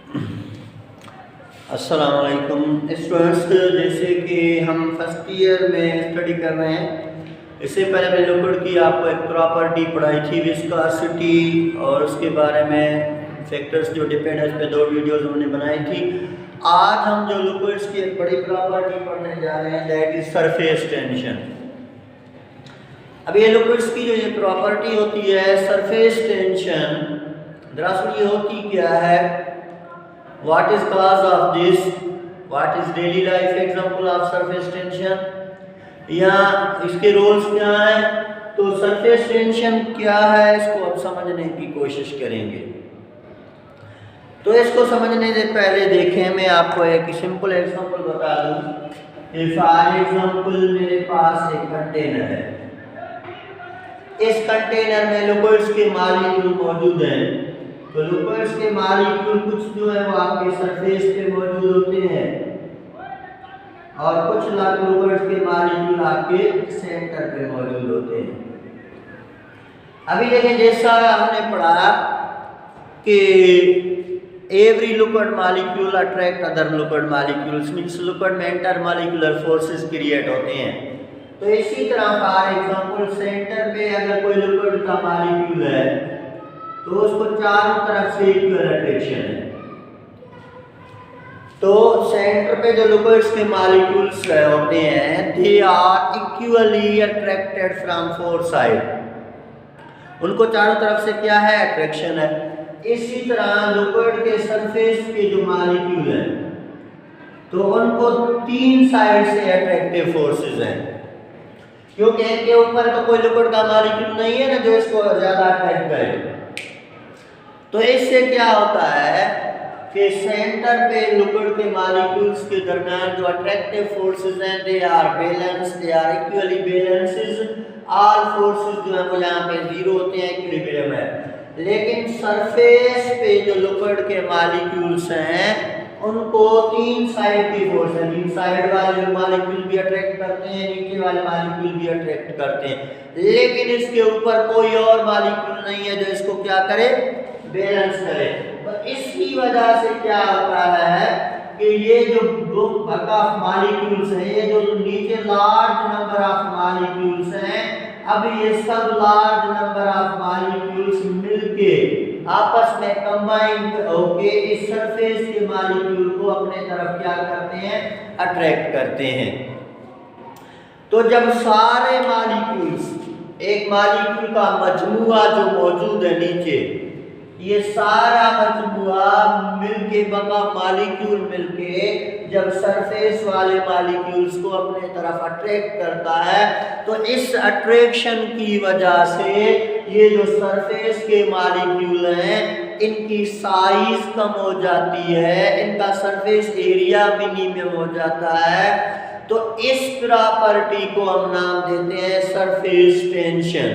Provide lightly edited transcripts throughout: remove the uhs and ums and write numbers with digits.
अस्सलाम वालेकुम स्टूडेंट्स, जैसे कि हम फर्स्ट ईयर में स्टडी कर रहे हैं। इससे पहले मैंने लिक्विड की आपको एक प्रॉपर्टी पढ़ाई थी, विस्कोसिटी, और उसके बारे में फैक्टर्स जो डिपेंड है इस पर 2 वीडियोस हमने बनाई थी। आज हम जो लिक्विड्स की एक बड़ी प्रॉपर्टी पढ़ने जा रहे हैं, दैट इज सरफेस टेंशन। अब ये लिक्विड्स की जो ये प्रॉपर्टी होती है सरफेस टेंशन, दरअसल ये होती क्या है, what is cause of this, what is daily life example of surface tension, या इसके रोल्स क्या हैं। तो सरफेस टेंशन क्या है इसको अब समझने की कोशिश करेंगे। तो इसको समझने से पहले देखें, मैं आपको एक सिंपल एग्जांपल बता दूं। फॉर एग्जांपल मेरे पास एक कंटेनर है, इस कंटेनर में लिक्विड्स के मॉलिक्यूल मौजूद हैं। तो लिक्विड्स के मॉलिक्यूल कुछ जो है वो आपके सरफेस पे मौजूद होते हैं और कुछ लिक्विड्स के मॉलिक्यूल आपके सेंटर पे मौजूद होते हैं। अभी देखें, जैसा हमने पढ़ा कि every liquid molecule attract other liquid molecules, means liquid में इंटरमॉलिक्यूलर फोर्सेस क्रिएट होते हैं। तो इसी तरह फॉर एग्जांपल सेंटर पे अगर कोई लिक्विड का मॉलिक्यूल है तो उसको चारों तरफ से इक्वल अट्रैक्शन है। तो सेंटर पे जो लिक्विड्स के मॉलिक्यूल्स होते हैं, they are equally attracted from 4 side. उनको चारों तरफ से क्या है, अट्रैक्शन है। इसी तरह लिक्विड के सरफेस के जो मॉलिक्यूल हैं तो उनको 3 साइड से अट्रैक्टिव फोर्सेस हैं, क्योंकि इनके ऊपर तो कोई लिक्विड का मॉलिक्यूल नहीं है ना जो इसको ज्यादा अट्रैक्ट करे। तो इससे क्या होता है कि सेंटर पे लिक्विड के मॉलिक्यूल्स के दरमियान जो अट्रैक्टिव फोर्सेस हैं, they are balance, they are equally balances. All forces जो है वो यहाँ पे 0 होते हैं, इक्विलिब्रियम है। लेकिन सरफेस पे जो लिक्विड के मॉलिक्यूल्स हैं उनको 3 साइड की फोर्स है। 3 साइड वाले मॉलिक्यूल भी अट्रैक्ट करते हैं, नीचे वाले मॉलिक्यूल भी अट्रैक्ट करते हैं, लेकिन इसके ऊपर कोई और मॉलिक्यूल नहीं है जो इसको क्या करे, बैलेंस करे। तो इसकी वजह से क्या होता है कि ये जो दो बल्क ऑफ मॉलिक्यूल्स हैं, ये जो नीचे लार्ज नंबर ऑफ मॉलिक्यूल्स हैं, अब ये सब लार्ज नंबर ऑफ मॉलिक्यूल्स मिलके आपस में कंबाइन होके इस सरफेस के मॉलिक्यूल को अपने तरफ क्या करते हैं, अट्रैक्ट करते हैं। तो जब सारे मॉलिक्यूल्स, एक मॉलिक्यूल का मजमुआ जो मौजूद है नीचे, ये सारा मजमुआ मिलके बका मॉलिक्यूल मिलके जब सरफेस वाले मॉलिक्यूल्स को अपने तरफ अट्रैक्ट करता है, तो इस अट्रैक्शन की वजह से ये जो सरफेस के मॉलिक्यूल हैं इनकी साइज कम हो जाती है, इनका सरफेस एरिया मिनिमम हो जाता है। तो इस प्रॉपर्टी को हम नाम देते हैं सरफेस टेंशन।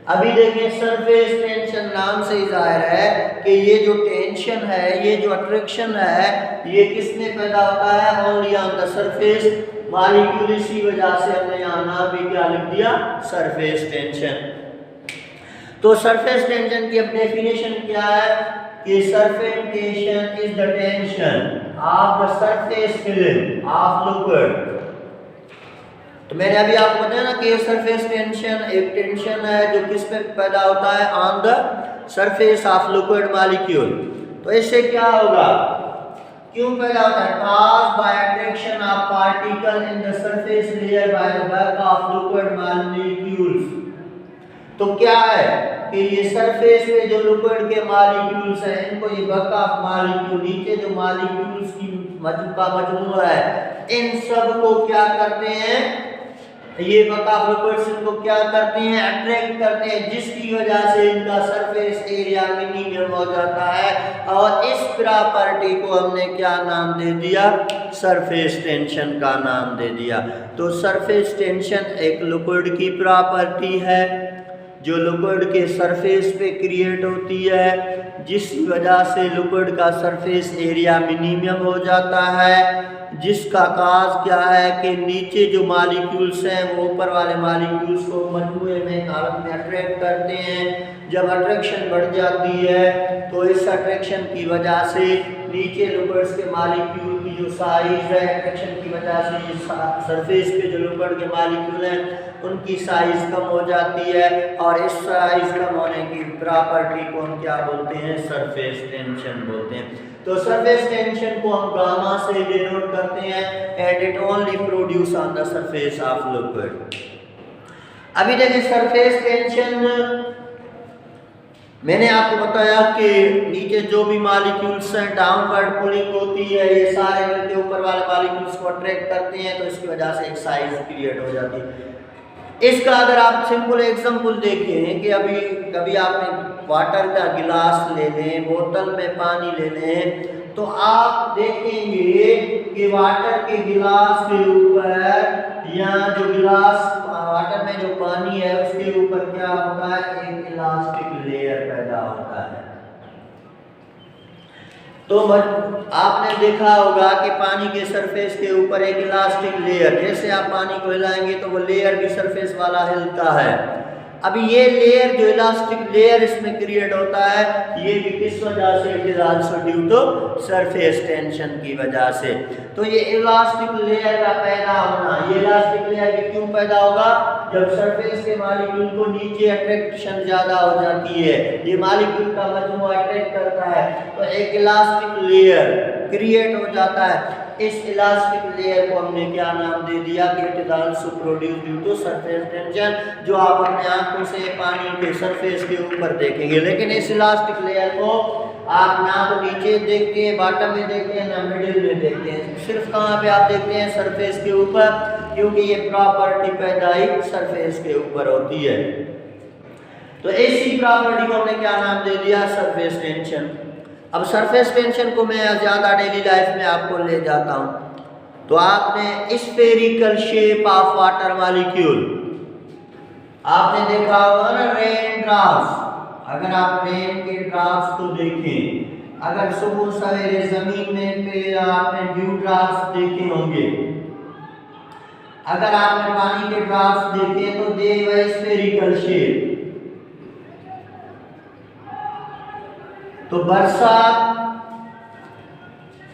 अभी देखिए, सरफेस टेंशन नाम से ही जाहिर है कि ये जो टेंशन है, ये जो अट्रैक्शन है, ये किसमें पैदा होता है, only on the surface molecule. इसी वजह से हमने यहाँ नाम भी क्या लिख दिया, सरफेस टेंशन। तो सरफेस टेंशन की अब डेफिनेशन क्या है कि surface tension is the tension of the surface film of liquid. तो मैंने अभी आपको बताया ना कि सरफेस टेंशन एक टेंशन है जो किस पे पैदा होता है, on the surface of liquid molecule. तो इससे क्या होगा, क्यों पैदा होता है, caused by attraction of particle in the surface layer by the bulk of liquid molecules। तो क्या है कि ये सरफेस पे जो लिक्विड के मॉलिक्यूल्स हैं, इनको ये बल्क ऑफ मॉलिक्यूल, नीचे जो मॉलिक्यूल्स की मजमूआ है, इन सब को क्या करते हैं, ये बल्क ऑफ लिक्विड्स इनको क्या करते हैं, अट्रैक्ट करते हैं, जिसकी वजह से इनका सरफेस एरिया मिनिमम हो जाता है। और इस प्रॉपर्टी को हमने क्या नाम दे दिया, सरफेस टेंशन का नाम दे दिया। तो सरफेस टेंशन एक लिक्विड की प्रॉपर्टी है जो लिक्विड के सरफेस पे क्रिएट होती है, जिस वजह से लिक्विड का सरफेस एरिया मिनिमम हो जाता है, जिसका काज क्या है कि नीचे जो मालिक्यूल्स हैं वो ऊपर वाले मालिक्यूल्स को मजमूए में एक हालत में अट्रैक्ट करते हैं। जब अट्रैक्शन बढ़ जाती है तो इस अट्रैक्शन की वजह से नीचे लिक्विड्स के मालिक्यूल की जो साइज है, अट्रैक्शन की वजह से सरफेस पे जो लिक्विड के मालिक्यूल हैं उनकी साइज कम हो जाती है, और इस साइज कम होने की प्रॉपर्टी को हम क्या बोलते हैं? सरफेस टेंशन बोलते हैं। तो सरफेस टेंशन को हम गामा से डिनोट करते हैं, and it only produce on the surface of liquid. अभी देखिए सरफेस टेंशन मैंने आपको बताया कि नीचे जो भी मालिक्यूल्स हैं डाउनवर्ड पुलिंग होती है, ये सारे मिलके ऊपर वाले मालिक्यूल्स को अट्रैक्ट करते हैं, तो इसकी वजह से एक साइज क्रिएट हो जाती है। इसका अगर आप सिंपल एग्जांपल देखें कि अभी कभी आपने वाटर का गिलास ले लें, बोतल में पानी ले लें, तो आप देखेंगे कि वाटर के गिलास के ऊपर या जो गिलास वाटर में जो पानी है उसके ऊपर क्या होता है? एक इलास्टिक लेयर पैदा होता है। तो आपने देखा होगा कि पानी के सरफेस के ऊपर एक इलास्टिक लेयर, जैसे आप पानी को हिलाएंगे तो वो लेयर भी सरफेस वाला हिलता है। अभी ये लेयर जो इलास्टिक लेयर इसमें क्रिएट होता है, ये भी किस वजह से? It is also due to surface tension की वजह से। तो ये इलास्टिक लेयर का पैदा होना, ये इलास्टिक लेयर भी क्यों पैदा होगा? जब सरफेस के मालिक्यूल को नीचे अट्रैक्शन ज़्यादा हो जाती है, ये मालिक्यूल का मजमूआ अट्रैक्ट करता है, तो एक इलास्टिक लेयर क्रिएट हो जाता है। इस इलास्टिक लेयर को हमने क्या नाम दे दिया कि it is also produce due to surface tension, जो आप अपने आंखों से पानी के सरफेस के ऊपर देखेंगे। लेकिन इस इलास्टिक लेयर को आप ना तो नीचे देखते हैं, बॉटम में देखते हैं, ना मिडिल में देखते हैं, सिर्फ कहाँ पे आप देखते हैं? सरफेस के ऊपर, क्योंकि ये प्रॉपर्टी पैदाई सरफेस के ऊपर होती है। तो इसी प्रॉपर्टी को हमने क्या नाम दे दिया? Surface tension. अब सरफेस टेंशन को मैं ज़्यादा डेली लाइफ में आपको ले जाता हूँ, तो आपने spherical shape of water molecule आपने देखा होगा ना, रेन ड्रॉप्स। अगर आप रेन के ड्रॉप्स को देखें, अगर सुबह सवेरे जमीन में पे आपने ड्यू ड्रॉप्स देखे होंगे, अगर आपने पानी के ड्रॉप्स देखे तो दे वह स्फेरिकल शेप। तो बरसात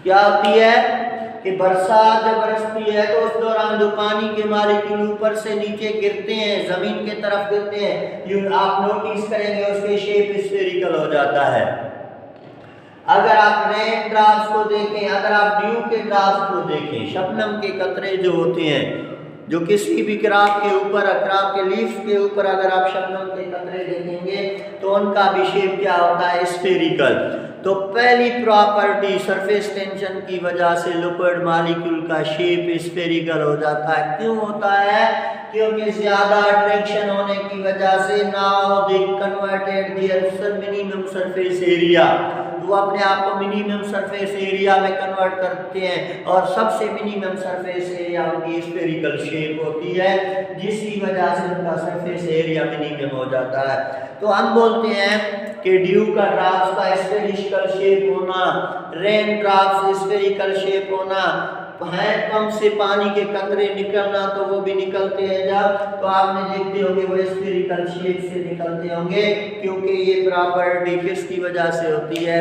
क्या होती है कि बरसात जब बरसती है तो उस दौरान जो पानी के मालिक्यूल ऊपर से नीचे गिरते हैं, जमीन के तरफ गिरते हैं, ये आप नोटिस करेंगे उसके शेप स्फेरिकल हो जाता है। अगर आप रेन ड्रॉप्स को देखें, अगर आप ड्यू के ड्रॉप्स को देखें, शबनम के कतरे जो होते हैं, जो किसी भी क्राप के ऊपर, क्राप के लीव्स के ऊपर अगर आप शबनम के कतरे देखेंगे तो उनका भी शेप क्या होता है? स्फेरिकल। तो पहली प्रॉपर्टी सरफेस टेंशन की वजह से लिक्विड मॉलिक्यूल का शेप स्फेरिकल हो जाता है। क्यों होता है? क्योंकि ज्यादा अट्रैक्शन होने की वजह से now they converted their minimum surface area, वो अपने आप को मिनिमम सरफेस एरिया में कन्वर्ट करते हैं, और सबसे मिनिमम सरफेस एरिया उनकी स्फेरिकल शेप होती है, जिसकी वजह से उनका सरफेस एरिया मिनिमम हो जाता है। तो हम बोलते हैं कि ड्यू का ड्रॉप्स का स्फेरिकल शेप होना, रेन ड्रॉप्स स्फेरिकल शेप होना, हैंडपंप से पानी के कतरे निकलना तो वो भी निकलते हैं जब, तो आपने देखते होंगे वो स्फेरिकल शेप से निकलते होंगे, क्योंकि ये प्रॉपर्टी किसकी वजह से होती है?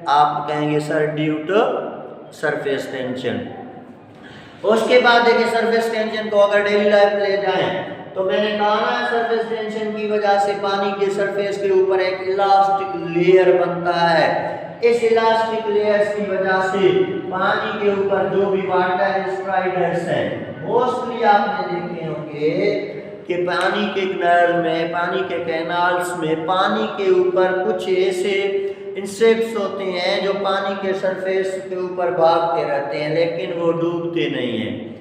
आप कहेंगे sir due to surface tension. उसके बाद देखिए सरफेस टेंशन को अगर डेली लाइफ ले जाएं तो मैंने कहा ना, सरफेस टेंशन की वजह से पानी के सरफेस के ऊपर एक इलास्टिक लेयर बनता है। इस इलास्टिक लेयर्स की वजह से पानी के ऊपर जो भी वाटर स्ट्राइडर्स हैं, मोस्टली आपने देखे होंगे कि पानी के नहर में, पानी के कैनाल्स में, पानी के ऊपर कुछ ऐसे इंसेक्ट्स होते हैं जो पानी के सरफेस के ऊपर भागते रहते हैं, लेकिन वो डूबते नहीं हैं।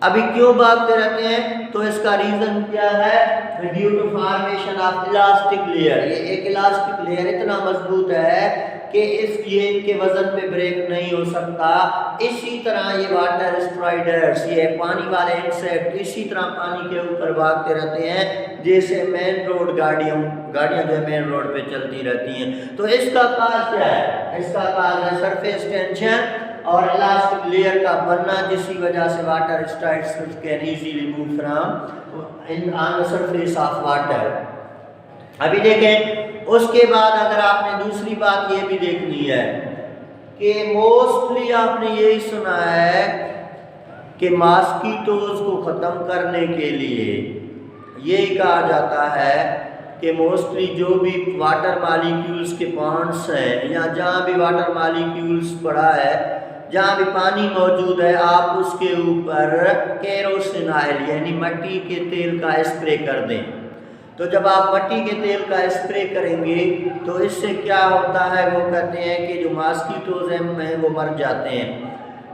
अभी क्यों भागते रहते हैं? तो इसका रीजन क्या है? Due to formation of elastic layer. ये एक इलास्टिक लेयर इतना मजबूत है कि ये इनके वजन पे ब्रेक नहीं हो सकता। इसी तरह ये वाटर स्ट्राइडर्स, ये पानी वाले इंसेक्ट इसी तरह पानी के ऊपर भागते रहते हैं, जैसे मेन रोड गाड़ियाँ जो है मेन रोड पे चलती रहती हैं। तो इसका काज क्या है? इसका काज है सरफेस टेंशन, और इलास्टिक लेयर का बनना जिसकी वजह से water strides can easily move from in on the surface of water. अभी देखें, उसके बाद अगर आपने दूसरी बात ये भी देखनी है कि मोस्टली आपने यही सुना है कि मॉस्किटोज को ख़त्म करने के लिए यही कहा जाता है कि मोस्टली जो भी वाटर मॉलिक्यूल्स के पॉन्ड्स हैं या जहाँ भी वाटर मॉलिक्यूल्स पड़ा है, जहाँ भी पानी मौजूद है, आप उसके ऊपर केरोसिन ऑयल यानी मिट्टी के तेल का स्प्रे कर दें। तो जब आप मिट्टी के तेल का स्प्रे करेंगे तो इससे क्या होता है, वो कहते हैं कि जो मॉस्किटोज हैं वो मर जाते हैं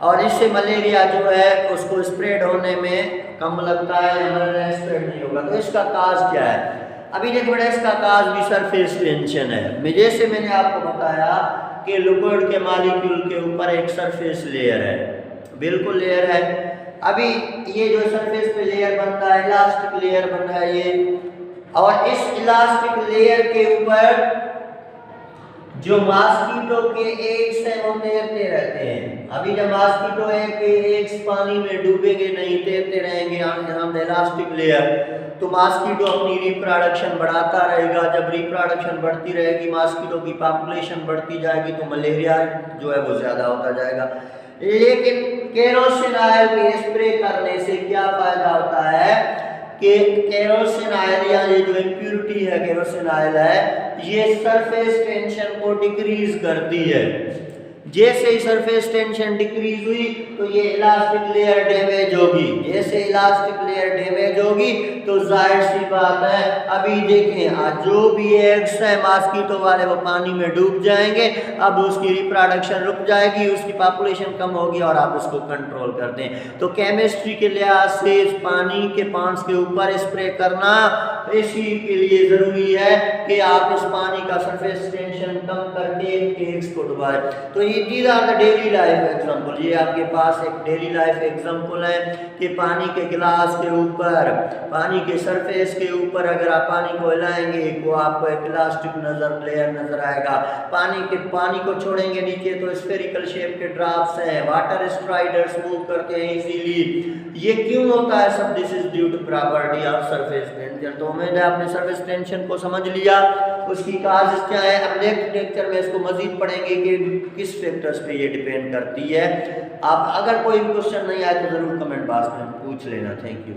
और इससे मलेरिया जो है उसको स्प्रेड होने में कम लगता है या मलेरिया स्प्रेड नहीं होगा। तो इसका काज क्या है? अभी देखो बेटा, इसका काज भी सरफेस टेंशन है। जैसे मैंने आपको बताया कि लिक्विड के मॉलिक्यूल के ऊपर एक सरफेस लेयर है, बिल्कुल लेयर है। अभी ये जो सरफेस पे लेयर बनता है, इलास्टिक लेयर बन रहा है ये, और इस इलास्टिक लेयर के ऊपर जो मॉस्किटो के एग्स हैं वो तैरते रहते हैं। अभी जब मॉस्किटो के एग्स पानी में डूबेंगे नहीं, तैरते रहेंगे यहाँ इलास्टिक लेयर, तो मॉस्किटो अपनी रिप्रोडक्शन बढ़ाता रहेगा। जब रिप्रोडक्शन बढ़ती रहेगी, मॉस्किटो की पॉपुलेशन बढ़ती जाएगी, तो मलेरिया जो है वो ज़्यादा होता जाएगा। लेकिन केरोसिन ऑयल के स्प्रे करने से क्या फ़ायदा होता है कि केरोसिन ऑयल या ये जो इम्प्यूरिटी है केरोसिन ऑयल है, ये सरफेस टेंशन को डिक्रीज करती है। जैसे ही सरफेस टेंशन डिक्रीज हुई तो ये इलास्टिक लेयर डैमेज होगी। जैसे इलास्टिक लेयर डैमेज होगी तो जाहिर सी बात है, अभी देखें आज जो भी एग्स है मॉस्किटो वाले वो पानी में डूब जाएंगे। अब उसकी रिप्रोडक्शन रुक जाएगी, उसकी पॉपुलेशन कम होगी और आप उसको कंट्रोल कर दें। तो केमिस्ट्री के लिहाज से इस पानी के पॉन्ड्स के ऊपर स्प्रे करना इसी के लिए ज़रूरी है कि आप इस पानी का सरफेस टेंशन कम करके एग्स को डुबाएं। तो ये these are the daily life example. ये आपके पास एक डेली लाइफ एग्जाम्पल है कि पानी के गिलास के ऊपर, पानी के सरफेस के ऊपर अगर आप पानी को हिलाएंगे तो आपको एक इलास्टिक लेयर नजर आएगा। पानी को छोड़ेंगे नीचे तो स्फेरिकल शेप के ड्रॉप्स हैं, वाटर स्ट्राइडर्स मूव करते हैं इजीली। ये क्यों होता है सब? This is due to property of surface tension. तो उम्मीद है आपने सरफेस टेंशन को समझ लिया, उसकी काज क्या है। अब नेक्स्ट लेक्चर में इसको मजीद पढ़ेंगे कि किस फैक्टर्स पे ये डिपेंड करती है। आप अगर कोई क्वेश्चन नहीं आए तो ज़रूर कमेंट बॉक्स में पूछ लेना। Thank you.